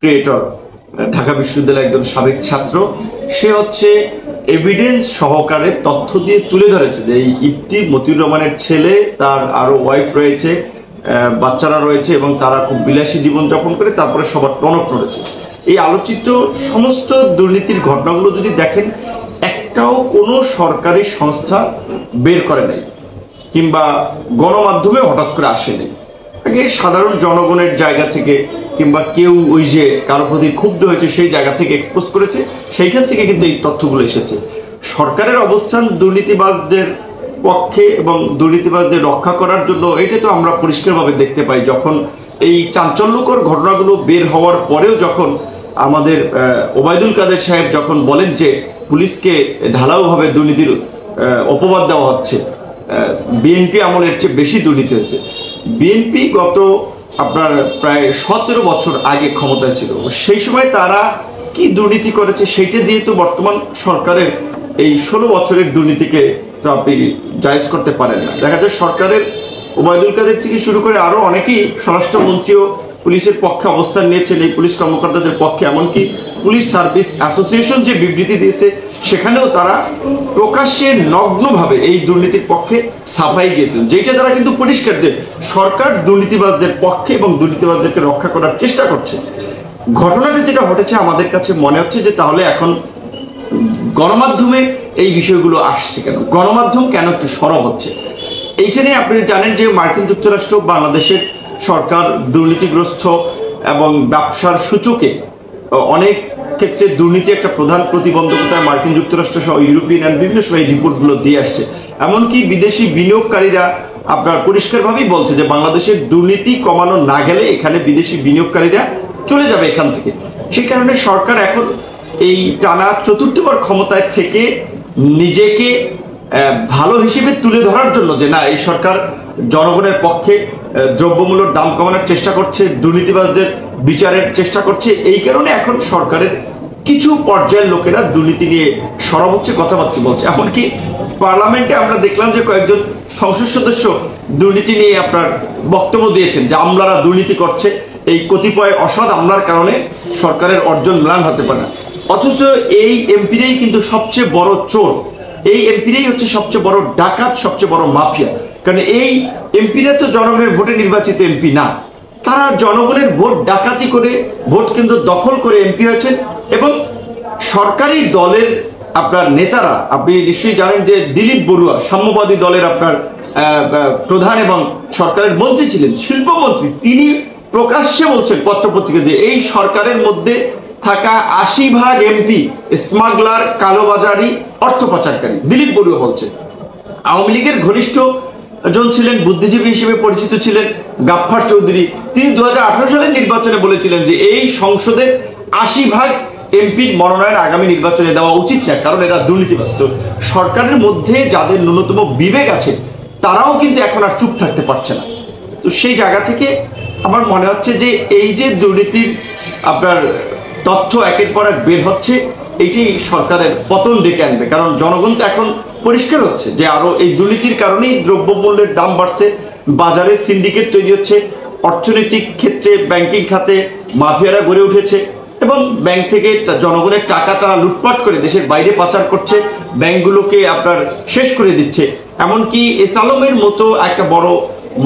Creator, Dhaka বিশ্ববিদ্যালয়ের একজন সাবেক ছাত্র। সে হচ্ছে এভিডেন্স সহকারে তথ্য দিয়ে তুলে ধরেছে যে এই ইফতি মতিউর রহমানের ছেলে, তার আরো ওয়াইফ রয়েছে, বাচ্চারা রয়েছে এবং তারা খুব বিলাসী জীবনযাপন করে তারপরে সবার টনক নড়েছে। এই আলোচিত সমস্ত দুর্নীতির ঘটনাগুলো যদি দেখেন, একটাও কোনো সরকারি সংস্থা বের করে নাই কিংবা গণমাধ্যমে হঠাৎ করে আসেনি। আগে সাধারণ জনগণের জায়গা থেকে কিংবা কেউ ওই যে কারো প্রতি ক্ষুব্ধ হয়েছে সেই জায়গা থেকে এক্সপোজ করেছে, সেইখান থেকে কিন্তু এই তথ্যগুলো এসেছে। সরকারের অবস্থান দুর্নীতিবাজদের পক্ষে এবং দুর্নীতিবাজদের রক্ষা করার জন্য, এটা তো আমরা পরিষ্কারভাবে দেখতে পাই। যখন এই চাঞ্চল্যকর ঘটনাগুলো বের হওয়ার পরেও যখন আমাদের ওবায়দুল কাদের সাহেব যখন বলেন যে পুলিশকে ঢালাওভাবে দুর্নীতির অপবাদ দেওয়া হচ্ছে, বিএনপি আমলের চেয়ে বেশি দুর্নীতি হয়েছে। বিএনপি গত আপনার প্রায় 17 বছর আগে ক্ষমতায় ছিল, সেই সময় তারা কি দুর্নীতি করেছে সেইটা দিয়ে তো বর্তমান সরকারের এই 16 বছরের দুর্নীতিকে তো আপনি জায়েজ করতে পারেন না। দেখা যায় সরকারের ওবায়দুল কাদের থেকে শুরু করে আরো অনেকেই, স্বরাষ্ট্রমন্ত্রীও পুলিশের পক্ষে অবস্থান নিয়েছেন, এই পুলিশ কর্মকর্তাদের পক্ষে। এমনকি পুলিশ সার্ভিস অ্যাসোসিয়েশন যে বিবৃতি দিয়েছে সেখানেও তারা প্রকাশ্যে নগ্নভাবে এই দুর্নীতির পক্ষে সাফাই গিয়েছেন, যেটা তারা কিন্তু পরিষ্কার যে সরকার দুর্নীতিবাজদের পক্ষে এবং দুর্নীতিবাজদেরকে রক্ষা করার চেষ্টা করছে। ঘটনাটা যেটা ঘটেছে আমাদের কাছে মনে হচ্ছে যে তাহলে এখন গণমাধ্যমে এই বিষয়গুলো আসছে কেন, গণমাধ্যম কেন একটু সরব হচ্ছে। এইখানে আপনি জানেন যে মার্কিন যুক্তরাষ্ট্র বাংলাদেশের সরকার দুর্নীতিগ্রস্ত এবং ব্যবসার সূচকে অনেক ক্ষেত্রে দুর্নীতি একটা প্রধান প্রতিবন্ধকতা মার্কিন যুক্তরাষ্ট্র সহ ইউরোপিয়ান এবং বিভিন্ন সময় রিপোর্টগুলো দিয়ে আসছে। এমনকি বিদেশি বিনিয়োগকারীরা আপনার পরিষ্কারভাবেই বলছে যে বাংলাদেশের দুর্নীতি কমানো না গেলে এখানে বিদেশি বিনিয়োগকারীরা চলে যাবে এখান থেকে। সেই কারণে সরকার এখন এই টানা চতুর্থবার ক্ষমতায় থেকে নিজেকে ভালো হিসেবে তুলে ধরার জন্য যে না, এই সরকার জনগণের পক্ষে, দ্রব্যমূল্যের দাম কমানোর চেষ্টা করছে, দুর্নীতিবাজদের বিচারের চেষ্টা করছে, এই কারণে এখন সরকারের কিছু পর্যায়ের লোকেরা দুর্নীতি নিয়ে সরব হচ্ছে, কথাবার্তা বলছে। এমনকি পার্লামেন্টে আমরা দেখলাম যে কয়েকজন সংসদ সদস্য দুর্নীতি নিয়ে আপনার বক্তব্য দিয়েছেন যে আমলারা দুর্নীতি করছে, এই কতিপয় অসৎ আমলার কারণে সরকারের অর্জন ম্লান হতে পারে না। অথচ এই এমপিরাই কিন্তু সবচেয়ে বড় চোর, এই এমপিরাই হচ্ছে সবচেয়ে বড় ডাকাত, সবচেয়ে বড় মাফিয়া। কারণ এই এমপিরা তো জনগণের ভোটে নির্বাচিত এমপি না, তারা জনগণের ভোট ডাকাতি করে, ভোট কিন্তু দখল করে এমপি হয়েছেন। এবং সরকারি দলের আপনার নেতারা, আপনি নিশ্চয়ই জানেন যে দিলীপ বড়ুয়া সাম্যবাদী দলের আপনার প্রধান এবং সরকারের মন্ত্রী ছিলেন, শিল্পমন্ত্রী, তিনি প্রকাশ্যে বলছেন পত্রপত্রিকা যে এই সরকারের মধ্যে থাকা 80% এমপি স্মাগলার, কালোবাজারি, অর্থ পাচারকারী। দিলীপ বড়ুয়া বলছেন। আওয়ামী লীগের ঘনিষ্ঠ জন ছিলেন, বুদ্ধিজীবী হিসেবে পরিচিত ছিলেন গাফফার চৌধুরী, তিনি 2018 সালের নির্বাচনে বলেছিলেন যে এই সংসদের 80% এমপির মনোনয়ন আগামী নির্বাচনে দেওয়া উচিত না, কারণ এরা দুর্নীতিগ্রস্ত। সরকারের মধ্যে যাদের ন্যূনতম বিবেক আছে তারাও কিন্তু এখন আর চুপ থাকতে পারছে না। তো সেই জায়গা থেকে আমার মনে হচ্ছে যে এই যে দুর্নীতির আপনার তথ্য একের পর এক বের হচ্ছে, এটি সরকারের পতন ডেকে আনবে। কারণ জনগণ তো এখন পরিষ্কার হচ্ছে যে আরো এই দুর্নীতির কারণেই দ্রব্যমূল্যের দাম বাড়ছে, বাজারে সিন্ডিকেট তৈরি হচ্ছে, অর্থনৈতিক ক্ষেত্রে ব্যাংকিং খাতে মাফিয়ারা গড়ে উঠেছে এবং ব্যাংক থেকে জনগণের টাকা তারা লুটপাট করে দেশের বাইরে পাচার করছে, ব্যাংকগুলোকে আপনার শেষ করে দিচ্ছে। এমনকি এসালমের মতো একটা বড়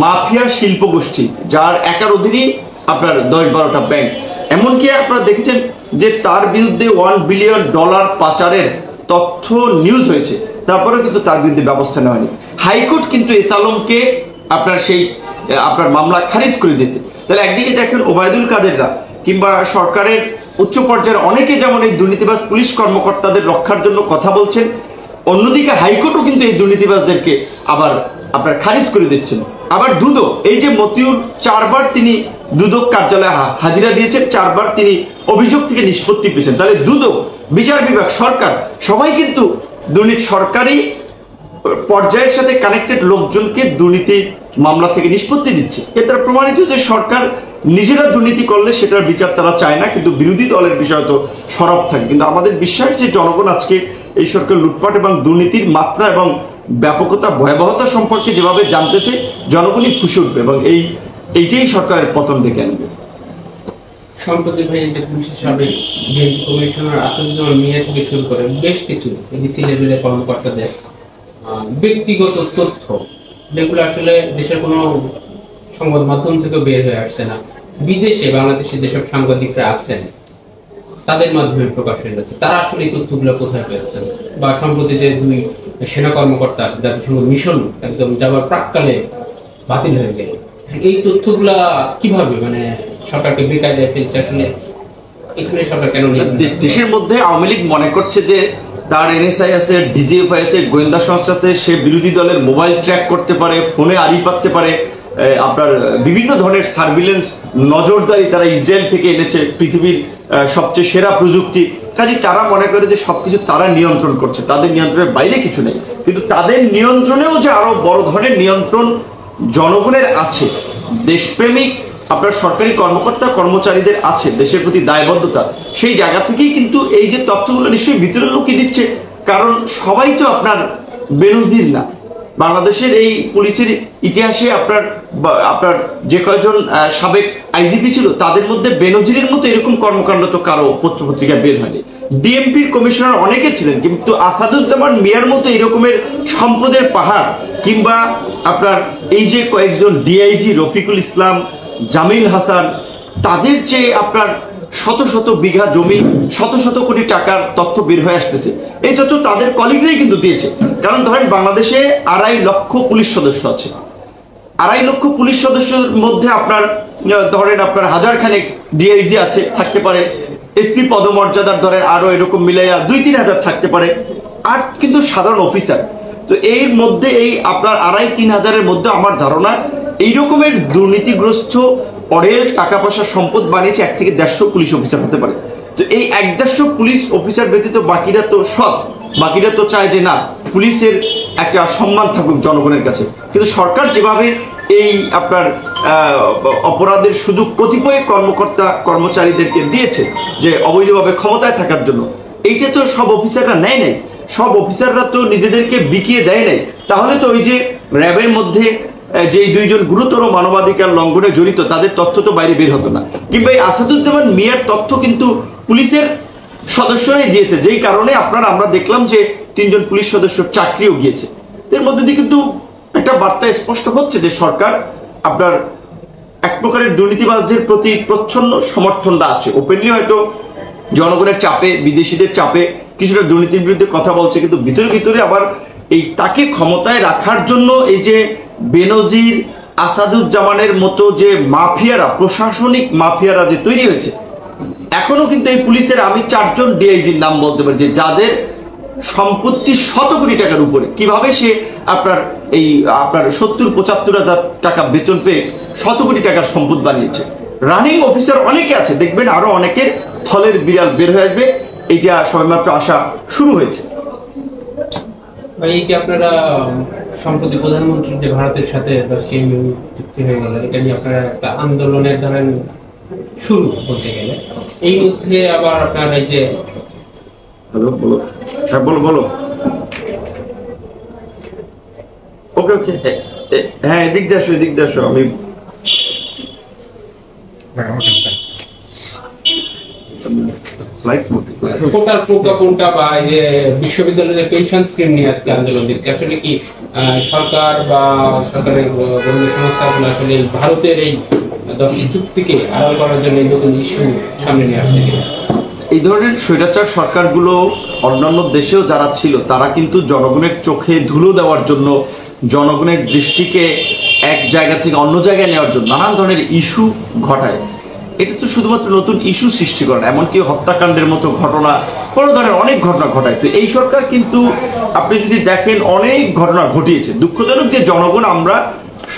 মাফিয়া শিল্প গোষ্ঠী, যার একার অধীনেই আপনার 10-12টা ব্যাংক, এমনকি আপনারা দেখেছেন যে তার বিরুদ্ধে $1 বিলিয়ন পাচারের তথ্য নিউজ হয়েছে, তারপরেও কিন্তু তার বিরুদ্ধে ব্যবস্থা নেওয়া হয়নি। হাইকোর্ট কিন্তু এসালমকে আপনার সেই আপনার মামলা খারিজ করে দিয়েছে। তাহলে একদিকে দেখেন ওবায়দুল কাদেররা কিংবা সরকারের উচ্চ পর্যায়ের অনেকে যেমন এই দুর্নীতিবাজ পুলিশ কর্মকর্তাদের রক্ষার জন্য কথা বলছেন, অন্যদিকে হাইকোর্টও কিন্তু এই দুর্নীতিবাজদেরকে আবার আপনার খারিজ করে দিচ্ছেন। আবার দুদক, এই যে মতিউর 4বার তিনি দুদক কার্যালয়ে হাজিরা দিয়েছেন, 4বার তিনি অভিযোগ থেকে নিষ্পত্তি পেয়েছেন। তাহলে দুদক, বিচার বিভাগ, সরকার সবাই কিন্তু দুর্নীতি, সরকারি পর্যায়ের সাথে কানেক্টেড লোকজনকে দুর্নীতি মামলা থেকে নিষ্পত্তি দিচ্ছে। এর দ্বারা প্রমাণিত যে সরকার নিজেরা দুর্নীতি করলে সেটার বিচার তারা চায় না, কিন্তু বিরোধী দলের বিষয় তো সরব থাকে। কিন্তু আমাদের বিশ্বাস যে জনগণ আজকে এই সরকার লুটপাট এবং দুর্নীতির মাত্রা এবং ব্যাপকতা, ভয়াবহতা সম্পর্কে যেভাবে জানতেছে, জনগণই ফুসে উঠবে এবং এইটাই সরকারের পতন ডেকে আনবে। সম্প্রতি ভাই যে পুলিশের সাবেক বিএনপি কমিশনার আসাদুজ্জামান মিয়া থেকে শুরু করে বেশ কিছু এডিসি লেভেলের কর্মকর্তাদের ব্যক্তিগত তথ্য, যেগুলো আসলে দেশের কোনো সংবাদ মাধ্যম থেকে বের হয়ে আসছে না, বিদেশে বাংলাদেশে যেসব সাংবাদিকরা আছেন তাদের মাধ্যমে প্রকাশ হয়ে যাচ্ছে, তারা আসলে এই তথ্যগুলো কোথায় পেয়েছেন? বা সম্প্রতি যে দুই সেনা কর্মকর্তা জাতিসংঘ মিশন একদম যাবার প্রাককালে বাতিল হয়ে গেল, এই তথ্যগুলা কিভাবে মানে সরকারকে বেকায়দায় ফেলছে? আসলে এখানে সরকার কেন নেই? দেশের মধ্যে আওয়ামী লীগ মনে করছে যে তার এনএসআই আছে, ডিজিএফআই আছে, গোয়েন্দা সংস্থা আছে, সে বিরোধী দলের মোবাইল ট্র্যাক করতে পারে, ফোনে আড়ি পাততে পারে, আপনার বিভিন্ন ধরনের সার্ভিলেন্স নজরদারি তারা ইসরায়েল থেকে এনেছে, পৃথিবীর সবচেয়ে সেরা প্রযুক্তি। কাজে তারা মনে করে যে সবকিছু তারা নিয়ন্ত্রণ করছে, তাদের নিয়ন্ত্রণের বাইরে কিছু নেই। কিন্তু তাদের নিয়ন্ত্রণেও যে আরো বড় ধরনের নিয়ন্ত্রণ জনগণের আছে, দেশপ্রেমিক আপনার সরকারি কর্মকর্তা কর্মচারীদের আছে, দেশের প্রতি দায়বদ্ধতা, সেই জায়গা থেকেই কিন্তু এই যে তথ্যগুলো নিশ্চয়ই ভিতরের লোকই দিচ্ছে। কারণ সবাই তো আপনার বেনজির না। বাংলাদেশের এই পুলিশের ইতিহাসে আপনার যে কয়জন সাবেক আইজিপি ছিল তাদের মধ্যে বেনজিরের মতো এরকম কর্মকাণ্ড তো কারো পত্রপত্রিকায় বের হয়নি। ডিএমপির কমিশনার অনেকে ছিলেন, কিন্তু আসাদুজ্জামান মিয়ার মতো এরকমের সম্পদের পাহাড়, কিংবা আপনার এই যে কয়েকজন ডিআইজি রফিকুল ইসলাম, জামিল হাসান, তাদের চেয়ে আপনার শত শত বিঘা জমি, শত শত কোটি টাকার তথ্য বের হয়ে আসতেছে। এই তথ্য তাদের কলিগরাই কিন্তু দিয়েছে। কারণ ধরেন বাংলাদেশে 2.5 লক্ষ পুলিশ সদস্য আছে। 2.5 লক্ষ পুলিশ সদস্যের মধ্যে আপনার ধরেন আপনার 1000 খানেক ডিআইজি আছে, থাকতে পারে, এসপি পদমর্যাদার ধরেন আরো এরকম মিলাইয়া 2-3 হাজার থাকতে পারে, আর কিন্তু সাধারণ অফিসার। তো এর মধ্যে এই আপনার 2.5-3 হাজারের মধ্যে আমার ধারণা এই রকমের দুর্নীতিগ্রস্ত অঢেল টাকা পয়সা সম্পদ বানিয়েছে 1 থেকে 150 পুলিশ অফিসার হতে পারে। তো এই 1-150 পুলিশ অফিসার ব্যতীত বাকিরা তো সৎ, বাকিরা তো চায় যে না পুলিশের একটা সম্মান থাকুক জনগণের কাছে। কিন্তু সরকার যেভাবে এই আপনার অপরাধের সুযোগ কতিপয় কর্মকর্তা কর্মচারীদেরকে দিয়েছে যে অবৈধভাবে ক্ষমতায় থাকার জন্য, এইটা তো সব অফিসাররা নেয় নাই, সব অফিসাররা তো নিজেদেরকে বিকিয়ে দেয় নাই। তাহলে তো ওই যে র্যাবের মধ্যে যে 2 জন গুরুতর মানবাধিকার লঙ্ঘনে জড়িত তাদের তথ্য তো বাইরে বের হতো না। কিংবা এই আসাদুজ্জামান মিয়ার তথ্য কিন্তু পুলিশের সদস্যরাই দিয়েছে, যেই কারণে আমরা দেখলাম যে 3 জন পুলিশ সদস্যর চাকরিও গিয়েছে। এর মধ্যে দিয়ে কিন্তু একটা বার্তা স্পষ্ট হচ্ছে যে সরকার আপনার এক প্রকারের দুর্নীতিবাজদের প্রতি প্রচ্ছন্ন সমর্থনটা আছে। ওপেনলি হয়তো জনগণের চাপে, বিদেশিদের চাপে কিছুটা দুর্নীতির বিরুদ্ধে কথা বলছে, কিন্তু ভিতরে ভিতরে আবার এই তাকে ক্ষমতায় রাখার জন্য এই যে বেনজির, আসাদুজ্জামানের মতো যে মাফিয়ারা, প্রশাসনিক মাফিয়ারা যে তৈরি হয়েছে, এখনো কিন্তু এই পুলিশের আমি 4 জন ডিআইজির নাম বলতে পারি যে যাদের সম্পত্তি শত কোটি টাকার উপরে। কিভাবে সে আপনার 70-75 হাজার টাকা বেতন পেয়ে শত কোটি টাকার সম্পদ বানিয়েছে। রানিং অফিসার অনেকে আছে, দেখবেন আরো অনেকের থলের বিড়াল বের হয়ে আসবে। এইটা সবেমাত্র আসা শুরু হয়েছে। এই যে আপনারা সম্প্রতি প্রধানমন্ত্রীর যে ভারতের সাথে চুক্তি হয়ে গেল, এটা নিয়ে আপনারা একটা আন্দোলনের ধরেন শুরু বলতে গেলে, এই মধ্যে আবার আপনার এই যে বলো ওকে ওকে হ্যাঁ এদিক দিয়ে আসো আমি কোনটা বা যে বিশ্ববিদ্যালয়ের পেনশন স্কিম নিয়ে আজকে আন্দোলন দিচ্ছে, আসলে কি সরকার বা সরকারের বিভিন্ন সংস্থাগুলো আসলে ভারতের এই 10টি চুক্তিকে আড়াল করার জন্য নতুন ইস্যু সামনে নিয়ে আসছে কিনা? এই ধরনের স্বৈরাচার সরকারগুলো অন্যান্য দেশেও যারা ছিল তারা কিন্তু জনগণের চোখে ধুলো দেওয়ার জন্য, জনগণের দৃষ্টিকে এক জায়গা থেকে অন্য জায়গায় নেওয়ার জন্য নানান ধরনের ইস্যু ঘটায়। এটা তো শুধুমাত্র নতুন ইস্যু সৃষ্টি করে না, এমনকি হত্যাকাণ্ডের মতো ঘটনা, কোনো ধরনের অনেক ঘটনা ঘটায়। তো এই সরকার কিন্তু আপনি যদি দেখেন অনেক ঘটনা ঘটিয়েছে। দুঃখজনক যে জনগণ আমরা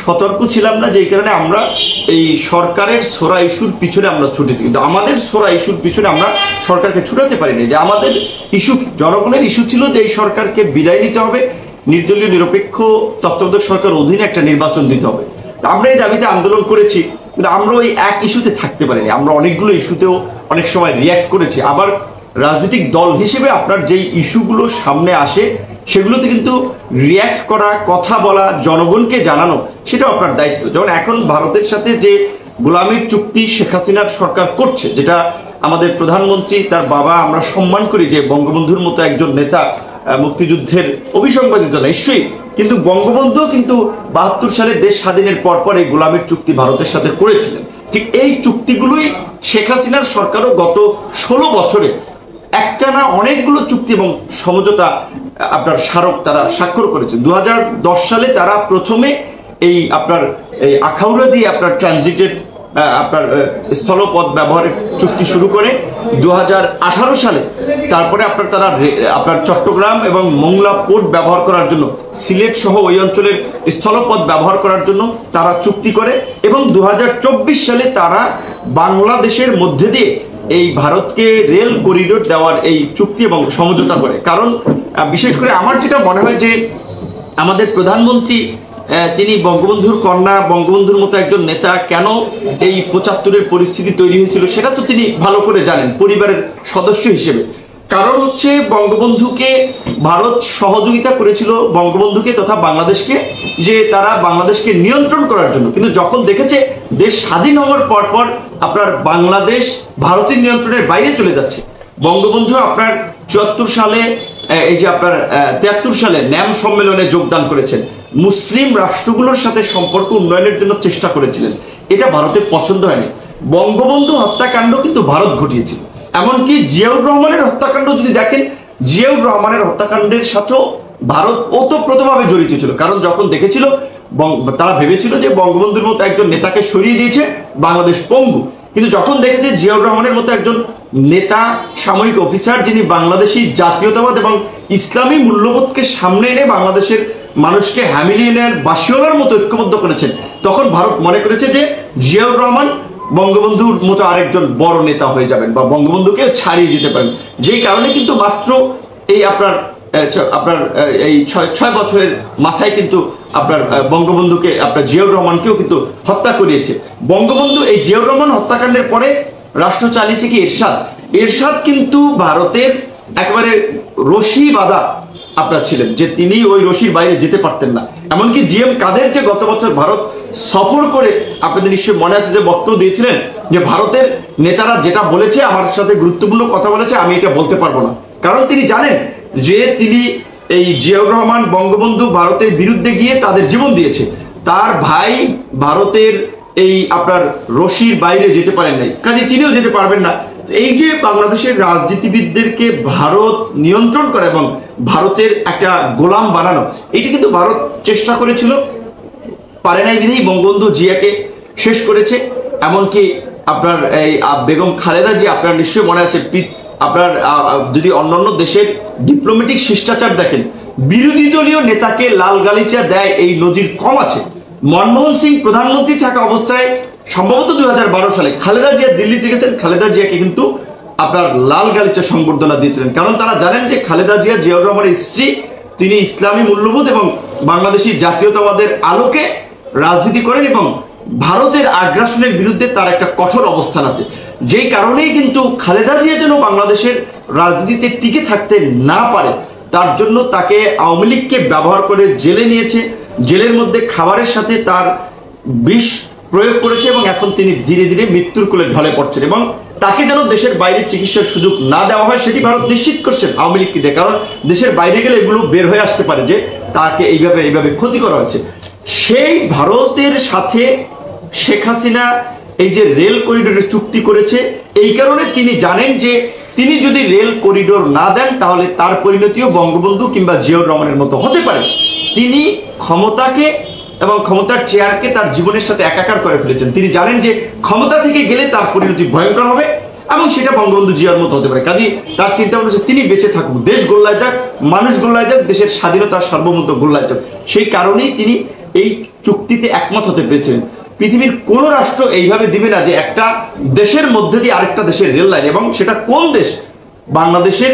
সতর্ক ছিলাম না, যেই কারণে আমরা এই সরকারের ছোড়া ইস্যুর পিছনে আমরা ছুটেছি। কিন্তু আমাদের ছোড়া ইস্যুর পিছনে আমরা সরকারকে ছুটাতে পারিনি। যে আমাদের ইস্যু, জনগণের ইস্যু ছিল যে এই সরকারকে বিদায় নিতে হবে, নির্দলীয় নিরপেক্ষ তত্ত্বাবধায়ক সরকার অধীনে একটা নির্বাচন দিতে হবে। আমরা এই দাবিতে আন্দোলন করেছি, কিন্তু আমরা ওই এক ইস্যুতে থাকতে পারিনি। আমরা অনেকগুলো ইস্যুতেও অনেক সময় রিয়্যাক্ট করেছি। আবার রাজনৈতিক দল হিসেবে আপনার যেই ইস্যুগুলো সামনে আসে সেগুলোতে কিন্তু রিয়্যাক্ট করা, কথা বলা, জনগণকে জানানো, সেটাও আপনার দায়িত্ব। যেমন এখন ভারতের সাথে যে গোলামির চুক্তি শেখ হাসিনার সরকার করছে, যেটা আমাদের প্রধানমন্ত্রী তার বাবা, আমরা সম্মান করি যে বঙ্গবন্ধুর মতো একজন নেতা মুক্তিযুদ্ধের অভিসংবাদিত নিশ্চয়ই, কিন্তু বঙ্গবন্ধু কিন্তু 72 সালে দেশ স্বাধীনের পর এই গোলামির চুক্তি ভারতের সাথে করেছিলেন। ঠিক এই চুক্তিগুলোই শেখ হাসিনার সরকারও গত 16 বছরে একটানা অনেকগুলো চুক্তি এবং সমঝোতা আপনার স্মারক তারা স্বাক্ষর করেছে। 2010 সালে তারা প্রথমে এই আপনার এই আখাউড়া দিয়ে আপনার ট্রানজিটের আপনার স্থলপথ ব্যবহারের চুক্তি শুরু করে 2018 সালে তারপরে তারা আপনার চট্টগ্রাম এবং মোংলা পোর্ট ব্যবহার করার জন্য, সিলেট সহ ওই অঞ্চলের স্থলপথ ব্যবহার করার জন্য তারা চুক্তি করে, এবং 2024 সালে তারা বাংলাদেশের মধ্যে দিয়ে এই ভারতকে রেল করিডোর দেওয়ার এই চুক্তি এবং সমঝোতা করে। কারণ বিশেষ করে আমার যেটা মনে হয় যে আমাদের প্রধানমন্ত্রী তিনি বঙ্গবন্ধুর কন্যা, বঙ্গবন্ধুর মতো একজন নেতা, কেন এই 75-এর পরিস্থিতি তৈরি হয়েছিল সেটা তো তিনি ভালো করে জানেন পরিবারের সদস্য হিসেবে। কারণ হচ্ছে বঙ্গবন্ধুকে ভারত সহযোগিতা করেছিল, বঙ্গবন্ধুকে তথা বাংলাদেশকে, যে তারা বাংলাদেশকে নিয়ন্ত্রণ করার জন্য, কিন্তু যখন দেখেছে দেশ স্বাধীন হওয়ার পর আপনার বাংলাদেশ ভারতের নিয়ন্ত্রণের বাইরে চলে যাচ্ছে, বঙ্গবন্ধু আপনার 74 সালে এই যে আপনার 73 সালে ন্যাম সম্মেলনে যোগদান করেছেন, মুসলিম রাষ্ট্রগুলোর সাথে সম্পর্ক উন্নয়নের জন্য চেষ্টা করেছিলেন, এটা ভারতের পছন্দ হয়নি। বঙ্গবন্ধু হত্যাকাণ্ড কিন্তু ভারত ঘটিয়েছিল, এমনকি জিয়াউর রহমানের হত্যাকাণ্ড যদি দেখেন, জিয়াউর রহমানের হত্যাকাণ্ডের সাথেও ভারত ওতপ্রোতভাবে জড়িত ছিল। কারণ যখন দেখেছিল, তারা ভেবেছিল যে বঙ্গবন্ধুর মতো একজন নেতাকে সরিয়ে দিয়েছে বাংলাদেশ পঙ্গু, কিন্তু যখন দেখেছে জিয়াউর রহমানের মতো একজন নেতা, সামরিক অফিসার, যিনি বাংলাদেশি জাতীয়তাবাদ এবং ইসলামী মূল্যবোধকে সামনে এনে বাংলাদেশের মানুষকে হ্যামিলিয়নের বাসিওলার মতো ঐক্যবদ্ধ করেছেন, তখন ভারত মনে করেছে যে জিয়াউর রহমান বঙ্গবন্ধুর মতো আরেকজন বড় নেতা হয়ে যাবেন বা বঙ্গবন্ধুকে ছাড়িয়ে যেতে পারেন। যেই কারণে কিন্তু মাত্র এই আপনার এই 6 বছরের মাথায় কিন্তু আপনার বঙ্গবন্ধুকে, আপনার জিয়াউর রহমানকেও কিন্তু হত্যা করিয়েছে। বঙ্গবন্ধু এই জিয়াউর রহমান হত্যাকাণ্ডের পরে রাষ্ট্র চালিয়েছে কি এরশাদ কিন্তু ভারতের একেবারে রশি বাঁধা আপনার ছিলেন, যে তিনি ওই রশির বাইরে যেতে পারতেন না। এমনকি জিএম কাদের যে গত বছর ভারত সফর করে, আপনাদের নিশ্চয়ই মনে আছে যে বক্তব্য দিয়েছিলেন যে ভারতের নেতারা যেটা বলেছে, আমার সাথে গুরুত্বপূর্ণ কথা বলেছে, আমি এটা বলতে পারবো না। কারণ তিনি জানেন যে তিনি এই জিয়াউর রহমান, বঙ্গবন্ধু ভারতের বিরুদ্ধে গিয়ে তাদের জীবন দিয়েছে, তার ভাই ভারতের এই আপনার রশির বাইরে যেতে পারেন নাই, কাজে তিনিও যেতে পারবেন না। এই যে বাংলাদেশের রাজনীতিবিদদেরকে ভারত নিয়ন্ত্রণ করে এবং ভারতের একটা গোলাম বানানো, এইটা কিন্তু ভারত চেষ্টা করেছিল, পারে নাই বিধেই বঙ্গবন্ধু জিয়াকে শেষ করেছে। এমনকি আপনার এই বেগম খালেদা জিয়া, আপনার নিশ্চয়ই মনে আছে, আপনার যদি অন্যান্য দেশের ডিপ্লোম্যাটিক শিষ্টাচার দেখেন, বিরোধী দলীয় নেতাকে লাল গালিচা দেয় এই নজির কম আছে। মনমোহন সিং প্রধানমন্ত্রী থাকা অবস্থায় সম্ভবত 2012 সালে খালেদা জিয়া দিল্লিতে গেছেন, খালেদা জিয়াকে কিন্তু আপনার লাল গালিচা সংবর্ধনা দিয়েছিলেন। কারণ তারা জানেন যে খালেদা জিয়া জিয়াউর রহমানের স্ত্রী, তিনি ইসলামী মূল্যবোধ এবং বাংলাদেশি জাতীয়তাবাদের আলোকে রাজনীতি করেন এবং ভারতের আগ্রাসনের বিরুদ্ধে তার একটা কঠোর অবস্থান আছে। যেই কারণেই কিন্তু খালেদা জিয়া যেন বাংলাদেশের রাজনীতিতে টিকে থাকতে না পারে, তার জন্য তাকে আওয়ামী লীগকে ব্যবহার করে জেলে নিয়েছে, জেলের মধ্যে খাবারের সাথে তার বিষ প্রয়োগ করেছে এবং এখন তিনি ধীরে ধীরে মৃত্যুর কোলে ঢলে পড়ছেন, এবং তাকে যেন দেশের বাইরে চিকিৎসার সুযোগ না দেওয়া হয় সেটি ভারত নিশ্চিত করছেন আওয়ামী লীগকে দিয়ে। কারণ দেশের বাইরে গেলে এগুলো বের হয়ে আসতে পারে যে তাকে এইভাবে ক্ষতি করা হয়েছে। সেই ভারতের সাথে শেখ হাসিনা এই যে রেল করিডোরের চুক্তি করেছে, এই কারণে তিনি জানেন যে তিনি যদি রেল করিডোর না দেন তাহলে তার পরিণতিও বঙ্গবন্ধু কিংবা জিয়াউর রহমানের মতো হতে পারে। তিনি ক্ষমতাকে এবং ক্ষমতার চেয়ারকে তার জীবনের সাথে একাকার করে ফেলেছেন। তিনি জানেন যে ক্ষমতা থেকে গেলে তার পরিণতি ভয়ঙ্কর হবে এবং সেটা বঙ্গবন্ধু জিয়ার মতো হতে পারে। কাজেই তার চিন্তা ভাবনা হচ্ছে তিনি বেঁচে থাকুক, দেশ গোল্লায় যাক, মানুষ গোল্লায় যাক, দেশের স্বাধীনতার সার্বভৌমত্ব গোল্লায় যাক। সেই কারণেই তিনি এই চুক্তিতে একমত হতে পেরেছিলেন। পৃথিবীর কোন রাষ্ট্র এইভাবে দিবে না যে একটা দেশের মধ্যে দিয়ে আরেকটা দেশের রেল লাইন, এবং সেটা কোন দেশ? বাংলাদেশের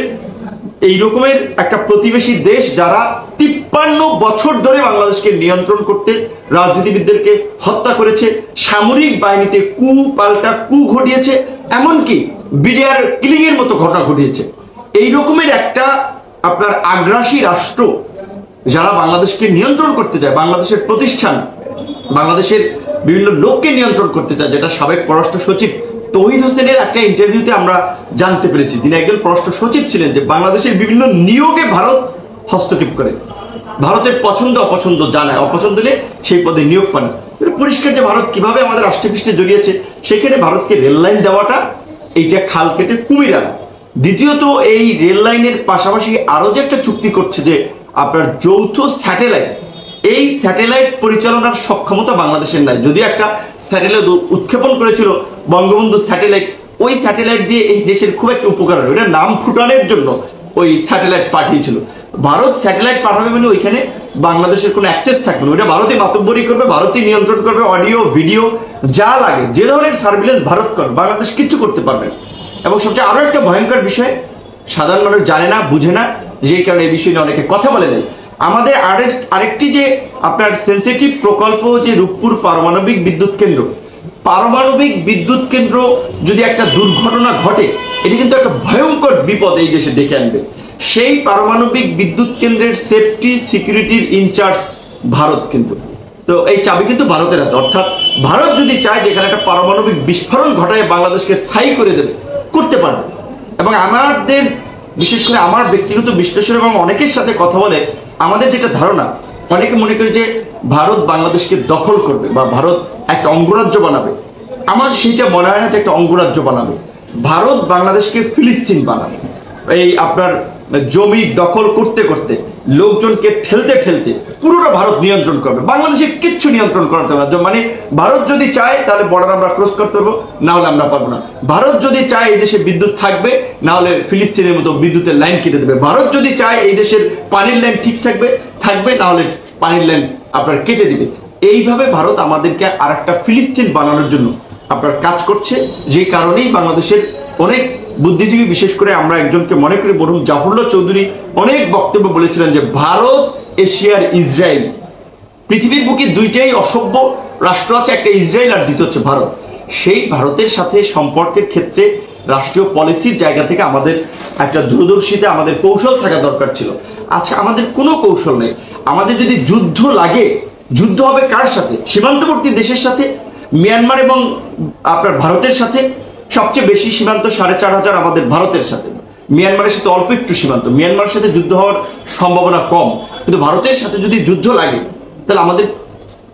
এই রকমের একটা প্রতিবেশী দেশ যারা 53 বছর ধরে বাংলাদেশকে নিয়ন্ত্রণ করতে রাজনীতিবিদদেরকে হত্যা করেছে, সামরিক বাহিনীতে পাল্টা কু ঘটিয়েছে, এমনকি বিডিআর কিলিং এর মতো ঘটনা ঘটিয়েছে। এই রকমের একটা আপনার আগ্রাসী রাষ্ট্র যারা বাংলাদেশকে নিয়ন্ত্রণ করতে যায়, বাংলাদেশের প্রতিষ্ঠান, বাংলাদেশের বিভিন্ন লোককে নিয়ন্ত্রণ করতে চায়, যেটা সাবেক পররাষ্ট্র সচিব তৌহিদ হোসেনের একটা ইন্টারভিউতে আমরা জানতে পেরেছি। তিনি একজন পররাষ্ট্র সচিব ছিলেন, যে বাংলাদেশের বিভিন্ন নিয়োগে ভারত হস্তক্ষেপ করে, ভারতের পছন্দ অপছন্দ জানায়, অপছন্দ হলে সেই পদে নিয়োগ পান। পরিষ্কার যে ভারত কিভাবে আমাদের রাষ্ট্রপৃষ্ঠে জড়িয়েছে। সেখানে ভারতকে রেল লাইন দেওয়াটা এইটা খাল কেটে কুমির আনা। দ্বিতীয়ত এই রেল লাইনের পাশাপাশি আরো যে একটা চুক্তি করছে যে আপনার যৌথ স্যাটেলাইট, এই স্যাটেলাইট পরিচালনার সক্ষমতা বাংলাদেশের নাই। যদিও একটা স্যাটেলাইট উৎক্ষেপণ করেছিল বঙ্গবন্ধু স্যাটেলাইট, ওই স্যাটেলাইট দিয়ে এই দেশের খুব একটা উপকার হয়, ওটা নাম ফুটানোর জন্য ওই স্যাটেলাইট পাঠিয়েছিল। ভারত স্যাটেলাইট পাঠাবে মানে ওইখানে বাংলাদেশের কোনো অ্যাক্সেস থাকবে না, ওইটা ভারতই মাতব্বরি করবে, ভারতই নিয়ন্ত্রণ করবে, অডিও ভিডিও যা লাগে, যে ধরনের সার্ভিলেন্স ভারত করবে, বাংলাদেশ কিচ্ছু করতে পারবে না। এবং সবচেয়ে আরো একটা ভয়ঙ্কর বিষয়, সাধারণ মানুষ জানে না, বুঝে না, যেই কারণে এই বিষয় নিয়ে অনেকে কথা বলে নেই। আমাদের আরেকটি যে আপনার সেন্সিটিভ প্রকল্প, যে রূপপুর পারমাণবিক বিদ্যুৎ কেন্দ্র, পারমাণবিক বিদ্যুৎ কেন্দ্র যদি একটা দুর্ঘটনা ঘটে, এটি কিন্তু একটা ভয়ঙ্কর বিপদ এই দেশে ডেকে আনবে। সেই পারমাণবিক বিদ্যুৎ কেন্দ্রের সেফটি সিকিউরিটির ইনচার্জ ভারত, কিন্তু তো এই চাবি কিন্তু ভারতের হাতে। অর্থাৎ ভারত যদি চায় যেখানে একটা পারমাণবিক বিস্ফোরণ ঘটায় বাংলাদেশকে স্থায়ী করে দেবে, করতে পারবে। এবং আমাদের বিশেষ করে আমার ব্যক্তিগত বিশ্লেষণ এবং অনেকের সাথে কথা বলে আমাদের যেটা ধারণা, অনেকে মনে করে যে ভারত বাংলাদেশকে দখল করবে বা ভারত একটা অঙ্গরাজ্য বানাবে। আমার সেইটা মনে হয় না যে একটা অঙ্গরাজ্য বানাবে। ভারত বাংলাদেশকে ফিলিস্তিন বানাবে। এই আপনার জমি দখল করতে করতে, লোকজনকে ঠেলতে ঠেলতে পুরোটা ভারত নিয়ন্ত্রণ করবে, বাংলাদেশে কিচ্ছু নিয়ন্ত্রণ করতে পারবে। মানে ভারত যদি চায় তাহলে বর্ডার আমরা ক্রস করতে পারবো, না হলে আমরা পারবো না। ভারত যদি চায় এই দেশে বিদ্যুৎ থাকবে, না হলে ফিলিস্তিনের মতো বিদ্যুতের লাইন কেটে দেবে। ভারত যদি চায় এই দেশের পানির লাইন ঠিক থাকবে, না হলে পানির লাইন আপনার কেটে দিবে। এইভাবে ভারত আমাদেরকে আর একটা ফিলিস্তিন বানানোর জন্য আপনার কাজ করছে। যে কারণেই বাংলাদেশের অনেক বুদ্ধিজীবী, বিশেষ করে আমরা একজনকে মনে করি মরহুম জাফরুল্লাহ চৌধুরী অনেক বক্তব্য বলেছিলেন যে ভারত এশিয়ার ইসরায়েল, পৃথিবীর বুকে দুইটাই অসভ্য রাষ্ট্র আছে, একটা ইসরায়েল আর দ্বিতীয় হচ্ছে ভারত। সেই ভারতের সাথে সম্পর্কের ক্ষেত্রে রাষ্ট্রীয় পলিসির জায়গা থেকে আমাদের একটা দূরদর্শিতা, আমাদের কৌশল থাকা দরকার ছিল। আচ্ছা, আমাদের কোনো কৌশল নেই। আমাদের যদি যুদ্ধ লাগে, যুদ্ধ হবে কার সাথে? সীমান্তবর্তী দেশের সাথে, মিয়ানমার এবং আপনার ভারতের সাথে। সবচেয়ে বেশি সীমান্ত 4,500 আমাদের ভারতের সাথে, মিয়ানমারের সাথে অল্প একটু সীমান্ত। মিয়ানমারের সাথে যুদ্ধ হওয়ার সম্ভাবনা কম, কিন্তু ভারতের সাথে যদি যুদ্ধ লাগে তাহলে আমাদের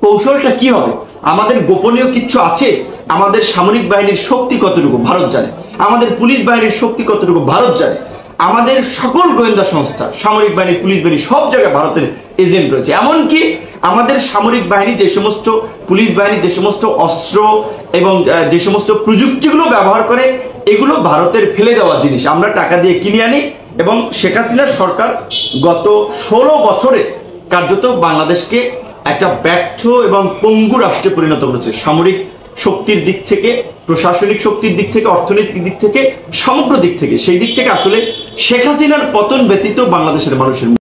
কৌশলটা কি হবে? আমাদের গোপনীয় কিছু আছে? আমাদের সামরিক বাহিনীর শক্তি কতটুকু ভারত জানে, আমাদের পুলিশ বাহিনীর শক্তি কতটুকু ভারত জানে। আমাদের সকল গোয়েন্দা সংস্থা, সামরিক বাহিনী, পুলিশ বাহিনী, সব জায়গায় ভারতের এজেন্ট রয়েছে। এমনকি আমাদের সামরিক বাহিনী যে সমস্ত, পুলিশ বাহিনী যে সমস্ত অস্ত্র এবং যে সমস্ত প্রযুক্তিগুলো ব্যবহার করে, এগুলো ভারতের ফেলে দেওয়া জিনিস, আমরা টাকা দিয়ে কিনে আনি। এবং শেখ হাসিনার সরকার গত 16 বছরে কার্যত বাংলাদেশকে একটা ব্যর্থ এবং পঙ্গু রাষ্ট্রে পরিণত করেছে। সামরিক শক্তির দিক থেকে, প্রশাসনিক শক্তির দিক থেকে, অর্থনৈতিক দিক থেকে, সমগ্র দিক থেকে। সেই দিক থেকে আসলে শেখ হাসিনার পতন ব্যতীত বাংলাদেশের মানুষের